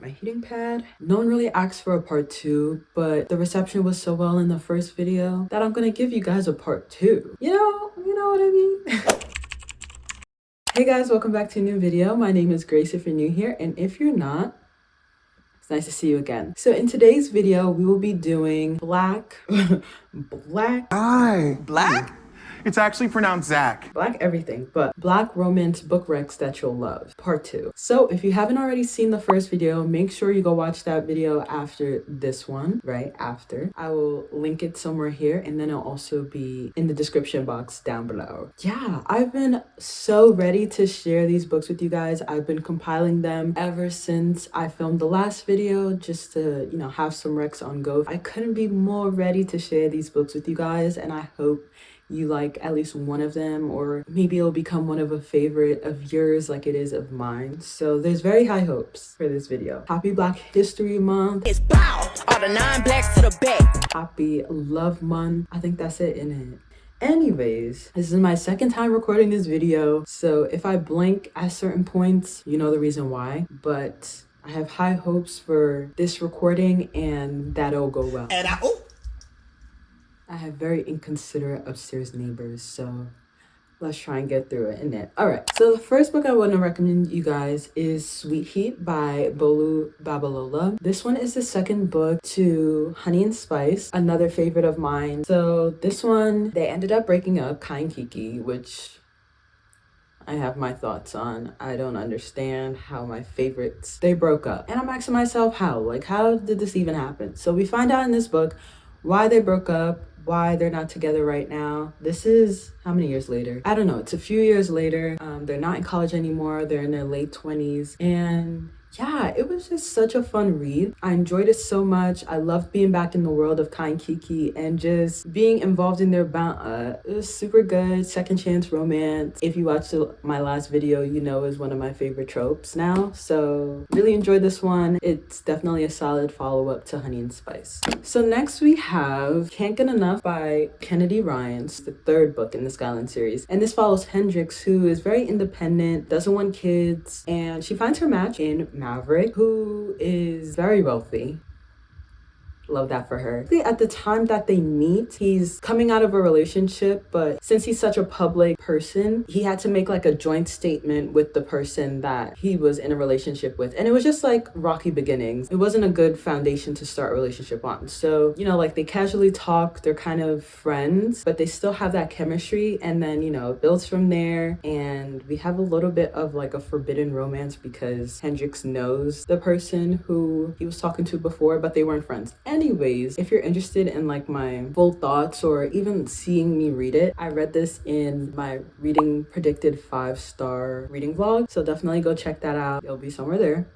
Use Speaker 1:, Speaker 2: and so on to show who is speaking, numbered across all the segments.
Speaker 1: my heating pad. No one really asked for a part 2, but the reception was so well in the first video that I'm gonna give you guys a part 2. You know what I mean? Hey guys, welcome back to a new video. My name is Grace if you're new here, and if you're not, it's nice to see you again. So in today's video, we will be doing Black.
Speaker 2: Black? It's actually pronounced Zach.
Speaker 1: Black everything, but Black romance book recs that you'll love, part 2. So if you haven't already seen the first video, make sure you go watch that video after this one, right after. I will link it somewhere here, and then it'll also be in the description box down below. Yeah, I've been so ready to share these books with you guys. I've been compiling them ever since I filmed the last video, just to, you know, have some recs on go. I couldn't be more ready to share these books with you guys, and I hope you like at least one of them, or maybe it'll become one of a favorite of yours like it is of mine. So there's very high hopes for this video. Happy Black History Month.
Speaker 3: It's bow, all the 9 blacks to the back.
Speaker 1: Happy Love Month. I think that's it in it. Anyways, this is my second time recording this video, so if I blink at certain points, you know the reason why, but I have high hopes for this recording and that'll go well.
Speaker 3: And
Speaker 1: I have very inconsiderate upstairs neighbors, so let's try and get through it, innit? Alright, so the first book I want to recommend you guys is Sweet Heat by Bolu Babalola. This one is the second book to Honey and Spice, another favorite of mine. So this one, they ended up breaking up, Kai and Kiki, which I have my thoughts on. I don't understand how my favorites, they broke up. And I'm asking myself how? Like, how did this even happen? So we find out in this book why they broke up, why they're not together right now. This is how many years later? I don't know. It's a few years later. They're not in college anymore. They're in their late 20s. And yeah, it was just such a fun read. I enjoyed it so much. I loved being back in the world of Kai and Kiki and just being involved in their bond. It was super good. Second chance romance. If you watched my last video, you know is one of my favorite tropes now. So really enjoyed this one. It's definitely a solid follow-up to Honey and Spice. So next we have Can't Get Enough by Kennedy Ryans, the third book in the Skyline series. And this follows Hendrix, who is very independent, doesn't want kids, and she finds her match in Maverick, who is very wealthy. Love that for her. At the time that they meet, he's coming out of a relationship, but since he's such a public person, he had to make like a joint statement with the person that he was in a relationship with. And it was just like rocky beginnings. It wasn't a good foundation to start a relationship on. So, you know, like they casually talk, they're kind of friends, but they still have that chemistry. And then, you know, it builds from there. And we have a little bit of like a forbidden romance because Hendrix knows the person who he was talking to before, but they weren't friends. Anyways, if you're interested in like my full thoughts or even seeing me read it, I read this in my reading predicted 5-star reading vlog, so definitely go check that out. It'll be somewhere there.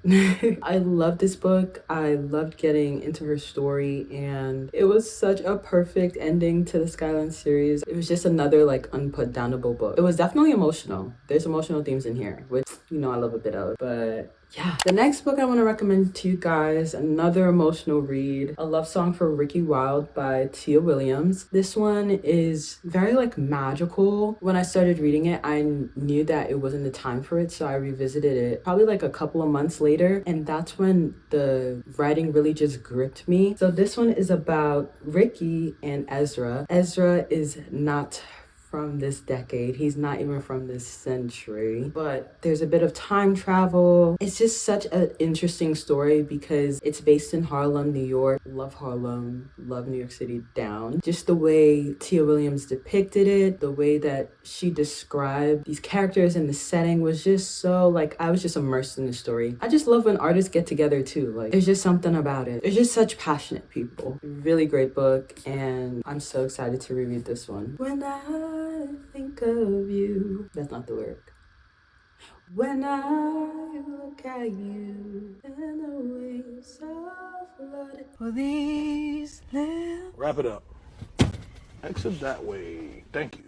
Speaker 1: I love this book. I loved getting into her story, and it was such a perfect ending to the Skyline series. It was just another like unputdownable book. It was definitely emotional. There's emotional themes in here, which, you know, I love a bit of, but yeah. The next book I want to recommend to you guys, another emotional read, A Love Song for Ricky Wilde by Tia Williams. This one is very like magical. When I started reading it, I knew that it wasn't the time for it, so I revisited it probably like a couple of months later, and that's when the writing really just gripped me. So this one is about Ricky and Ezra. Ezra is not from this decade. He's not even from this century, but there's a bit of time travel. It's just such an interesting story because it's based in Harlem, New York. Love Harlem, love New York City down. Just the way Tia Williams depicted it, the way that she described these characters and the setting was just so like, I was just immersed in the story. I just love when artists get together too. Like, there's just something about it. There's just such passionate people. Really great book, and I'm so excited to reread this one. When I think of you. That's not the lyric. When I look at you and the waves of flooded for these lips.
Speaker 2: Wrap it up. Exit that way. Thank you.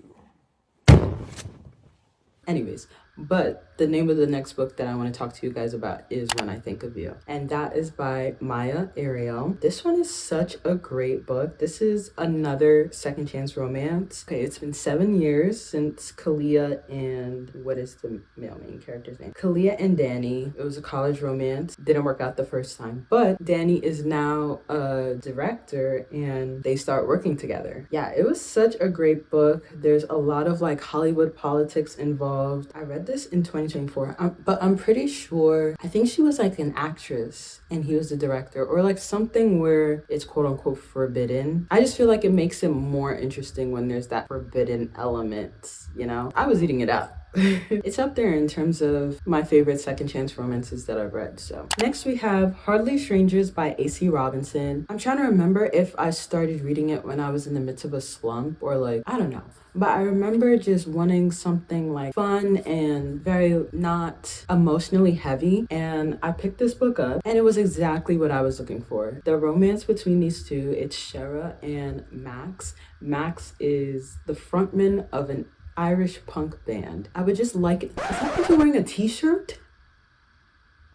Speaker 1: Anyways, But the name of the next book that I want to talk to you guys about is When I Think of You. And that is by Maya Ariel. This one is such a great book. This is another second chance romance. Okay, it's been 7 years since Kalia and what is the male main character's name? Kalia and Danny. It was a college romance. Didn't work out the first time. But Danny is now a director and they start working together. Yeah, it was such a great book. There's a lot of like Hollywood politics involved. I read this in 2024, but I'm pretty sure, I think she was like an actress and he was the director, or like something where it's quote unquote forbidden. I just feel like it makes it more interesting when there's that forbidden element, you know? I was eating it up. It's up there in terms of my favorite second chance romances that I've read. So next we have Hardly Strangers by A.C. Robinson. I'm trying to remember if I started reading it when I was in the midst of a slump or like, I don't know. But I remember just wanting something like fun and very not emotionally heavy. And I picked this book up and it was exactly what I was looking for. The romance between these two, it's Shara and Max. Max is the frontman of an Irish punk band. I would just like it. Is that person wearing a t-shirt?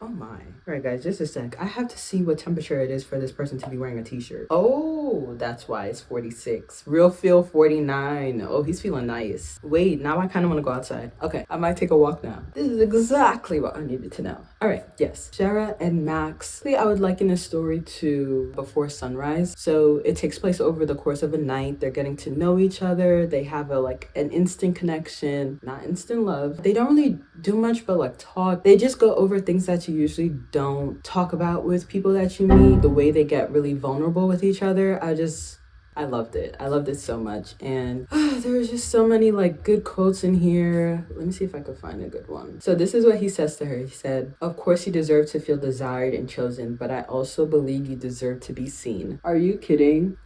Speaker 1: Oh my. All right, guys, just a sec. I have to see what temperature it is for this person to be wearing a t-shirt. Oh, that's why it's 46. Real feel 49. Oh, he's feeling nice. Wait, now I kind of want to go outside. Okay, I might take a walk now. This is exactly what I needed to know. All right, yes. Shara and Max. I would liken this story to Before Sunrise. So it takes place over the course of a night. They're getting to know each other. They have an instant connection, not instant love. They don't really do much but like talk. They just go over things that you usually don't talk about with people that you meet. The way they get really vulnerable with each other, I loved it. I loved it so much. And there was just so many like good quotes in here. Let me see if I could find a good one. So this is what he says to her. He said, "Of course you deserve to feel desired and chosen, but I also believe you deserve to be seen." Are you kidding?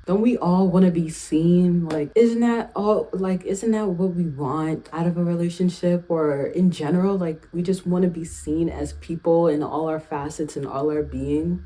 Speaker 1: Don't we all want to be seen? Like, isn't that what we want out of a relationship or in general? Like, we just want to be seen as people in all our facets and all our being.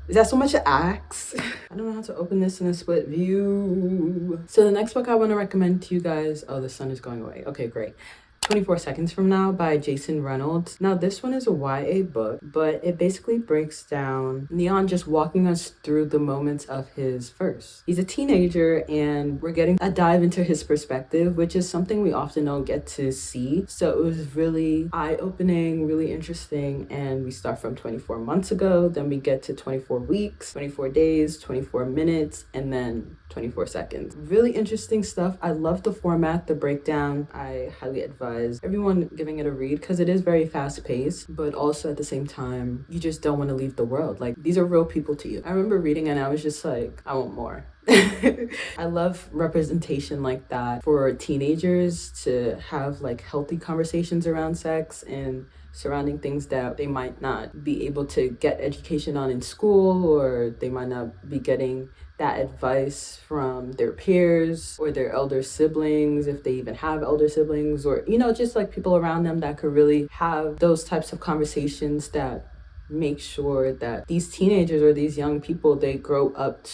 Speaker 1: Is that so much to ask? I don't know how to open this in a split view. So the next book I want to recommend to you guys, oh, the sun is going away. Okay, great. 24 Seconds From Now by Jason Reynolds. Now this one is a YA book, but it basically breaks down Neon just walking us through the moments of his first. He's a teenager and we're getting a dive into his perspective, which is something we often don't get to see. So it was really eye-opening, really interesting. And we start from 24 months ago, then we get to 24 weeks, 24 days, 24 minutes, and then 24 seconds. Really interesting stuff. I love the format, the breakdown. I highly advise everyone giving it a read because it is very fast paced, but also at the same time, you just don't want to leave the world. Like, these are real people to you. I remember reading and I was just like, I want more. I love representation like that for teenagers to have like healthy conversations around sex and surrounding things that they might not be able to get education on in school, or they might not be getting that advice from their peers or their elder siblings, if they even have elder siblings, or, you know, just like people around them that could really have those types of conversations that make sure that these teenagers or these young people, they grow up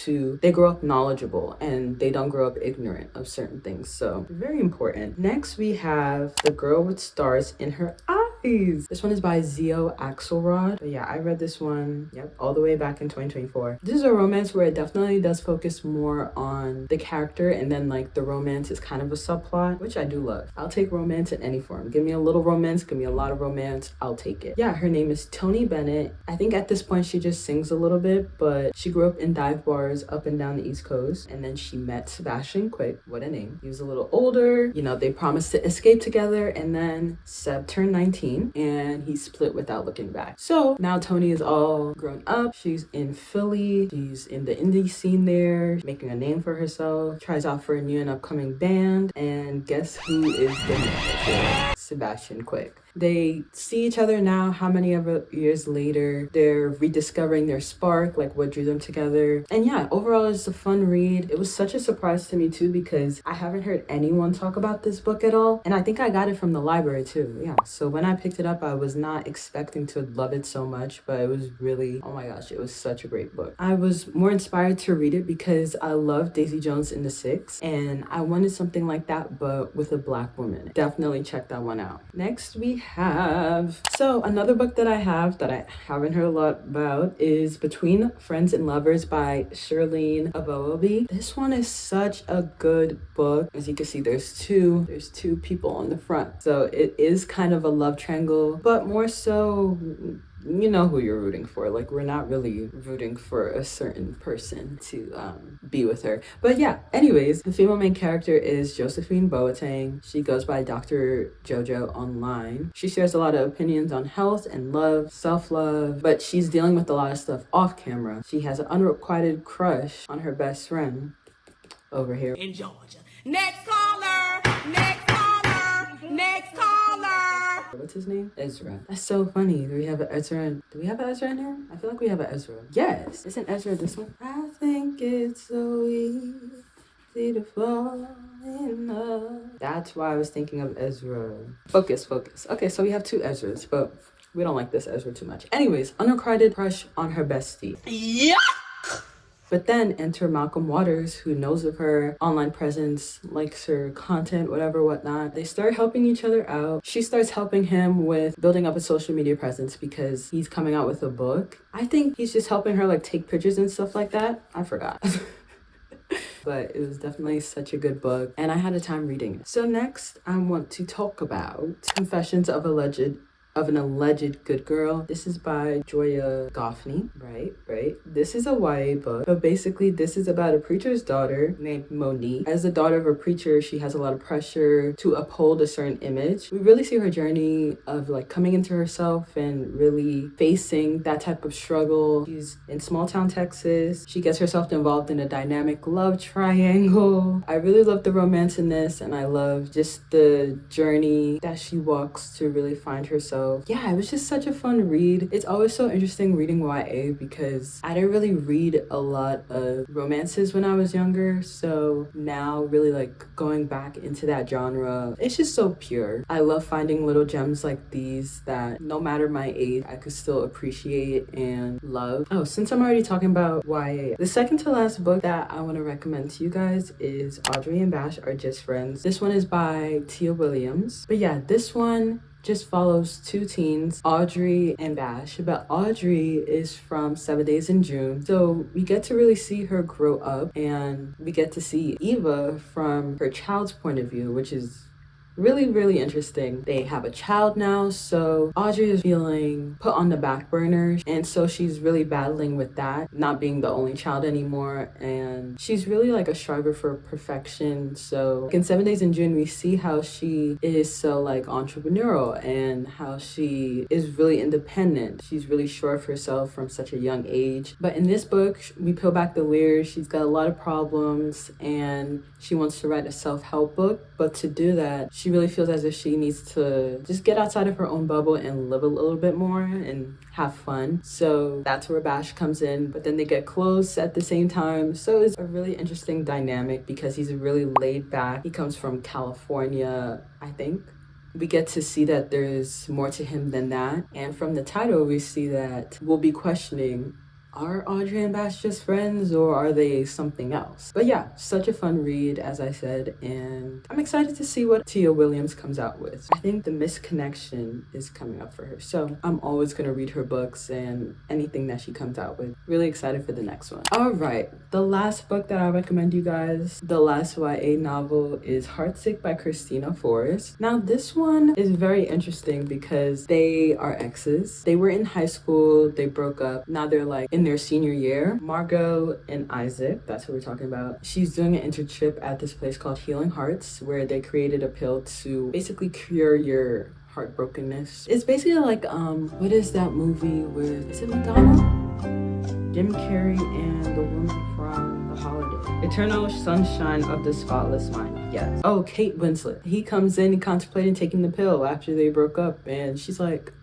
Speaker 1: knowledgeable and they don't grow up ignorant of certain things. So very important. Next we have The Girl with Stars in Her Eyes. This one is by Zio Axelrod. But yeah, I read this one, all the way back in 2024. This is a romance where it definitely does focus more on the character, and then like the romance is kind of a subplot, which I do love. I'll take romance in any form. Give me a little romance, give me a lot of romance, I'll take it. Yeah, her name is Toni Bennett. I think at this point she just sings a little bit, but she grew up in dive bars up and down the East Coast, and then she met Sebastian Quick. What a name. He was a little older, you know, they promised to escape together, and then Seb turned 19 and he split without looking back. So now Toni is all grown up. She's in Philly. She's in the indie scene there, making a name for herself, tries out for a new and upcoming band, and guess who is the manager? Sebastian quick. They see each other now, how many ever years later. They're rediscovering their spark, like what drew them together. And yeah, overall it's a fun read. It was such a surprise to me too because I haven't heard anyone talk about this book at all. And I think I got it from the library too. Yeah. So when I picked it up, I was not expecting to love it so much, but it was really, oh my gosh, it was such a great book. I was more inspired to read it because I love Daisy Jones and the Six, and I wanted something like that but with a Black woman. Definitely check that one out. Next we have, so another book that I have that I haven't heard a lot about is Between Friends and Lovers by Shirlene Aboabi. This one is such a good book. As you can see, there's two people on the front, so it is kind of a love triangle, but more so, you know who you're rooting for. Like, we're not really rooting for a certain person to be with her. But yeah, anyways, the female main character is Josephine Boateng. She goes by Dr. Jojo online. She shares a lot of opinions on health and love, self-love, but she's dealing with a lot of stuff off camera. She has an unrequited crush on her best friend over here
Speaker 3: In Georgia. Next caller. Next caller. Next caller.
Speaker 1: what's his name? Ezra. That's so funny. Do we have an Ezra in here? I feel like we have an Ezra. Yes. Isn't Ezra this one? I think it's so easy to fall in love. That's why I was thinking of Ezra. Focus. Okay, so we have two Ezras, but we don't like this Ezra too much. Anyways, unrequited crush on her bestie.
Speaker 3: Yeah.
Speaker 1: But then enter Malcolm Waters, who knows of her online presence, likes her content, whatnot. They start helping each other out. She starts helping him with building up a social media presence because he's coming out with a book. I think he's just helping her like take pictures and stuff like that. I forgot. But it was definitely such a good book and I had a time reading it. So next I want to talk about Confessions of an Alleged Good Girl. This is by Joya Goffney, right? This is a YA book, but basically this is about a preacher's daughter named Monique. As the daughter of a preacher, she has a lot of pressure to uphold a certain image. We really see her journey of like coming into herself and really facing that type of struggle. She's in small town Texas. She gets herself involved in a dynamic love triangle. I really love the romance in this, and I love just the journey that she walks to really find herself. Yeah, it was just such a fun read. It's always so interesting reading YA because I didn't really read a lot of romances when I was younger. So now really like going back into that genre, it's just so pure. I love finding little gems like these that no matter my age, I could still appreciate and love. Oh, since I'm already talking about YA, the second to last book that I want to recommend to you guys is Audrey and Bash Are Just Friends. This one is by Tia Williams. But yeah, this one just follows two teens, Audrey and Bash. But Audrey is from 7 Days in June. So we get to really see her grow up and we get to see Eva from her child's point of view, which is really interesting. They have a child now, so Audrey is feeling put on the back burner, and so she's really battling with that, not being the only child anymore, and she's really like a striver for perfection. So in 7 Days in June, we see how she is so like entrepreneurial and how she is really independent. She's really sure of herself from such a young age. But in this book, we peel back the layers. She's got a lot of problems and she wants to write a self-help book, but to do that, she really feels as if she needs to just get outside of her own bubble and live a little bit more and have fun. So that's where Bash comes in, but then they get close at the same time. So it's a really interesting dynamic because he's really laid back. He comes from California, I think. We get to see that there's more to him than that. And from the title, we see that we'll be questioning, are Audrey and Bash just friends or are they something else? But yeah, such a fun read, as I said, and I'm excited to see what Tia Williams comes out with. I think The Misconnection is coming up for her, so I'm always going to read her books and anything that she comes out with. Really excited for the next one. All right, the last book that I recommend you guys, the last YA novel, is Heartsick by Christina Forrest. Now this one is very interesting because they are exes. They were in high school, they broke up, now they're like in their senior year. Margot and Isaac, that's who we're talking about. She's doing an internship at this place called Healing Hearts, where they created a pill to basically cure your heartbrokenness. It's basically like, what is that movie with, is it Madonna? Jim Carrey and the woman from a holiday. Eternal sunshine of the spotless mind. Yes. Oh, Kate Winslet. He comes in contemplating taking the pill after they broke up, and she's like,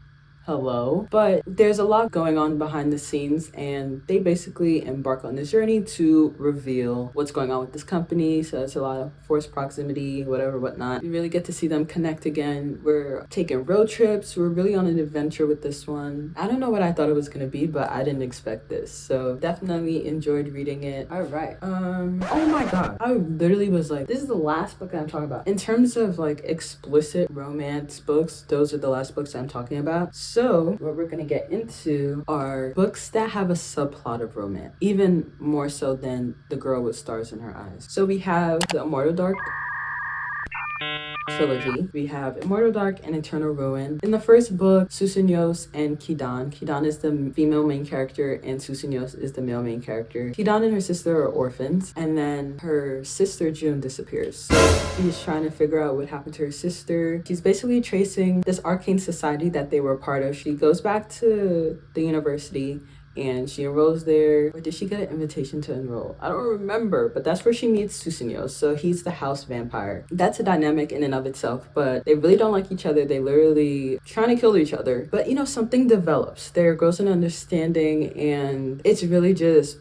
Speaker 1: hello. But there's a lot going on behind the scenes, and they basically embark on this journey to reveal what's going on with this company. So it's a lot of forced proximity, whatnot. You really get to see them connect again. We're taking road trips. We're really on an adventure with this one. I don't know what I thought it was gonna be, but I didn't expect this. So definitely enjoyed reading it. All right. Oh my God. I literally was like, this is the last book that I'm talking about. In terms of like explicit romance books, those are the last books I'm talking about. So what we're gonna get into are books that have a subplot of romance, even more so than The Girl with Stars in Her Eyes. So we have the Immortal Dark trilogy. We have Immortal Dark and Eternal Ruin. In the first book, Susunyos and Kidan. Kidan is the female main character and Susunyos is the male main character. Kidan and her sister are orphans, and then her sister June disappears. So she's trying to figure out what happened to her sister. She's basically tracing this arcane society that they were a part of. She goes back to the university and she enrolls there. Or did she get an invitation to enroll? I don't remember, but that's where she meets Susunyos. So he's the house vampire. That's a dynamic in and of itself, but they really don't like each other. They literally trying to kill each other. But you know, something develops. There grows an understanding, and it's really just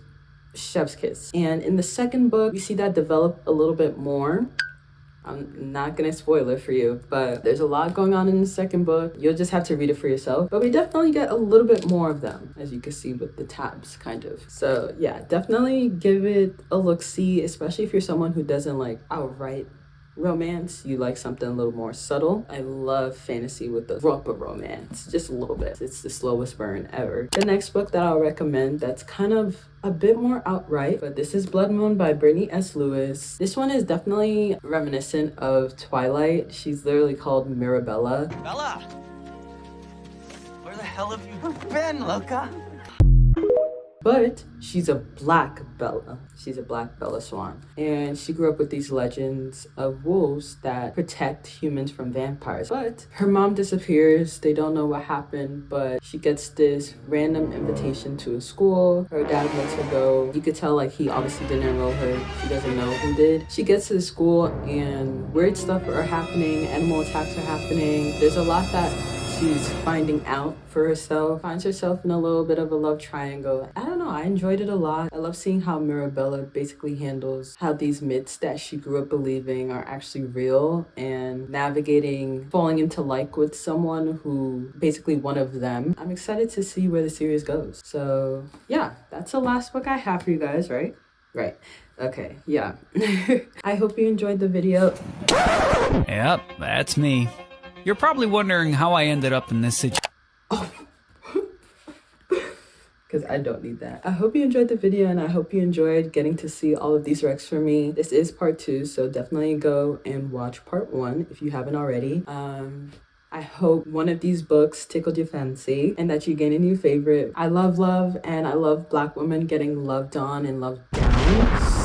Speaker 1: chef's kiss. And in the second book, we see that develop a little bit more. I'm not gonna spoil it for you, but there's a lot going on in the second book. You'll just have to read it for yourself. But we definitely get a little bit more of them, as you can see with the tabs, kind of. So yeah, definitely give it a look-see, especially if you're someone who doesn't like outright romance. You like something a little more subtle. I love fantasy with the drop of romance, just a little bit. It's the slowest burn ever. The next book that I'll recommend that's kind of a bit more outright, but this is Blood Moon by Brittany S. Lewis. This one is definitely reminiscent of Twilight. She's literally called Mirabella.
Speaker 4: Bella! Where the hell have you been, Loca?
Speaker 1: But she's a black Bella. She's a black Bella Swan. And she grew up with these legends of wolves that protect humans from vampires. But her mom disappears. They don't know what happened, but she gets this random invitation to a school. Her dad lets her go. You could tell like he obviously didn't enroll her. She doesn't know who did. She gets to the school and weird stuff are happening. Animal attacks are happening. There's a lot that she's finding out for herself, finds herself in a little bit of a love triangle. I don't know, I enjoyed it a lot. I love seeing how Mirabella basically handles how these myths that she grew up believing are actually real, and navigating falling into like with someone who basically one of them. I'm excited to see where the series goes. So yeah, that's the last book I have for you guys, right? Right. Okay, yeah. I hope you enjoyed the video.
Speaker 5: Yep, that's me. You're probably wondering how I ended up in this situation.
Speaker 1: Because I don't need that. I hope you enjoyed the video, and I hope you enjoyed getting to see all of these recs from me. This is part 2, so definitely go and watch part 1 if you haven't already. I hope one of these books tickled your fancy and that you gain a new favorite. I love love, and I love Black women getting loved on and loved down.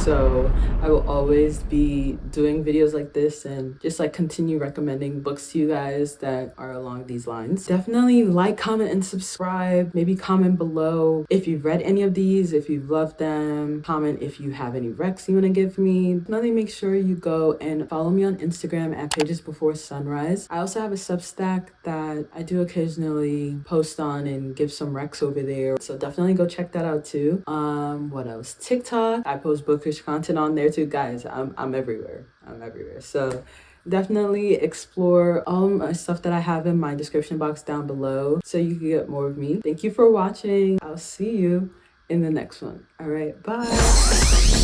Speaker 1: So I will always be doing videos like this and just like continue recommending books to you guys that are along these lines. Definitely like, comment, and subscribe. Maybe comment below if you've read any of these, if you've loved them. Comment if you have any recs you want to give me. Definitely make sure you go and follow me on Instagram at Pages Before Sunrise. I also have a Substack that I do occasionally post on and give some recs over there. So definitely go check that out too. What else? TikTok. I post bookish content on there too, guys. I'm everywhere. So definitely explore all my stuff that I have in my description box down below so you can get more of me. Thank you for watching. I'll see you in the next one. All right, bye.